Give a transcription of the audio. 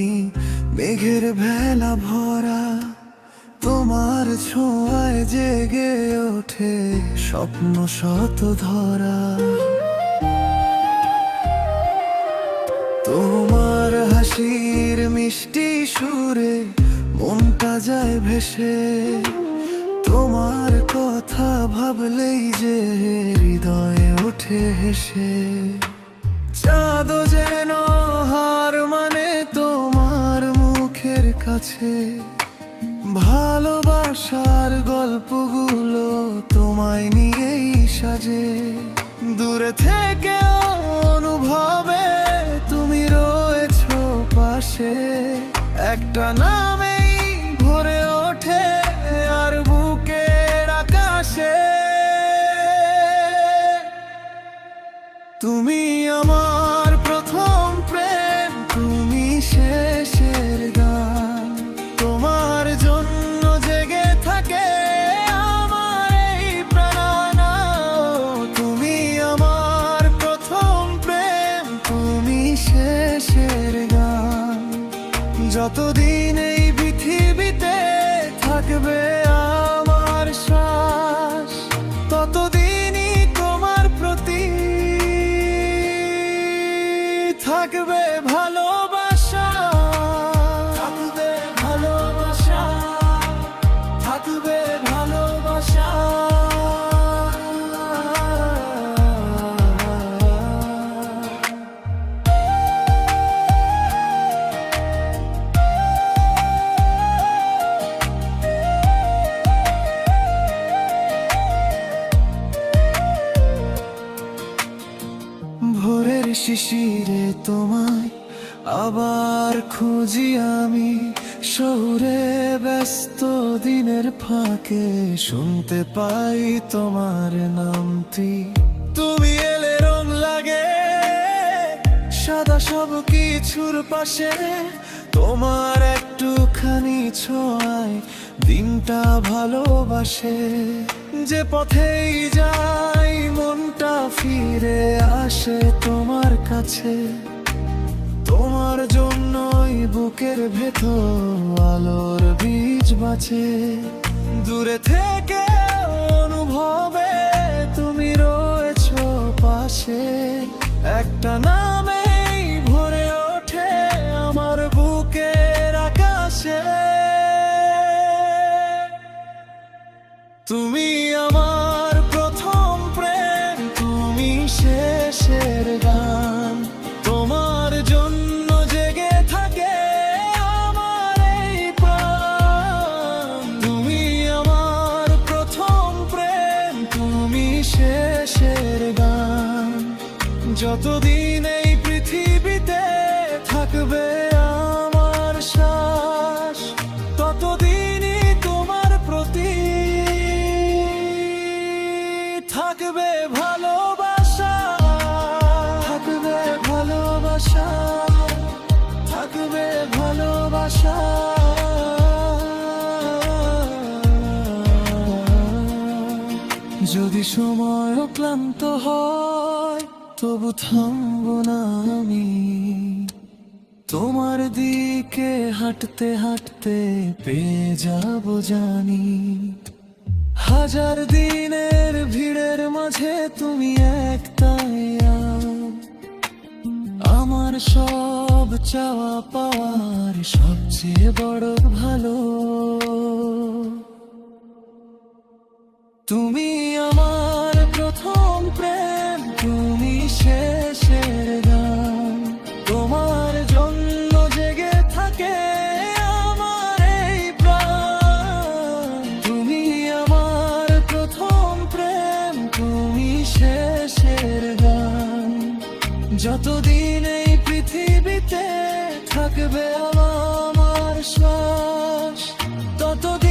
আমি মেঘের ভেলা ভরা, তোমার ছোঁয়ায় জেগে ওঠে স্বপ্ন শত ধরা। তোমার হাসির মিষ্টি সুরে মনটা যায় ভেসে, তোমার কথা ভাবলেই যে হৃদয়ে ওঠে হেসে। চাঁদ যেন হার মানে তোমার মুখের কাছে, ভালোবাসার গল্পগুলো তোমায় নিয়েই সাজে। দূরে থেকে অনুভবে তুমি রয়েছো পাশে, একটা নামেই ভরে ওঠে আর বুকের আকাশে। তুমি আমার প্রথম প্রেম, তুমি শেষের গান, তোমার জন্য জেগে থাকে আমার এই প্রাণ। তুমি আমার প্রথম প্রেম, তুমি শেষের গান, যতদিন এই পৃথিবীতে থাকবে আমার শ্বাস, ততদিনই তোমার প্রতি থাকবে ভালোবাসা। থাকবে ভালোবাসা, থাকবে ভালোবাসা। ভোরের শিশিরে তোমায় আবার খুঁজি আমি, শহুরে ব্যস্ত দিনের ফাঁকে শুনতে পাই তোমার নামটি। তুমি এলে রং লাগে সাদা সব কিছুর পাশে, তোমার একটুখানি ছোঁয়ায় দিনটা ভালোবাসে। যে পথেই যাই মনটা ফিরে আসে তোমার কাছে, তোমার জন্যই বুকের ভেতর আলোর বীজ বাঁচে। দূরে থেকে অনুভবে তুমি রয়েছো পাশে, একটা নামেই ভরে ওঠে আমার বুকের আকাশে। তুমি আমার প্রথম প্রেম, তুমি শেষের গান, তোমার জন্য জেগে থাকে আমার এই প্রাণ। তুমি আমার প্রথম প্রেম, তুমি শেষের গান, যতদিন এই পৃথিবীতে থাকবে আমার শ্বাস, ততদিনই তোমার প্রতি থাকবে ভালোবাসা। থাকবে ভালোবাসা, থাকবে ভালোবাসা। যদি সময় ক্লান্ত হয় তবু থামবো না আমি, তোমার দিকে হাঁটতে হাঁটতে পেয়ে যাব জানি। হাজার দিনের ভিড়ের মাঝে তুমি একটাই আমার সব চাওয়া পাওয়ার সবচেয়ে বড় ভালো। তুমি আমার প্রথম প্রেম, তুমি শেষের গান, তোমার জন্য জেগে থাকে আমার এই প্রাণ। তুমি আমার প্রথম প্রেম, তুমি শেষের গান, যতদিন এই পৃথিবীতে থাকবে আমার শ্বাস, ততদিন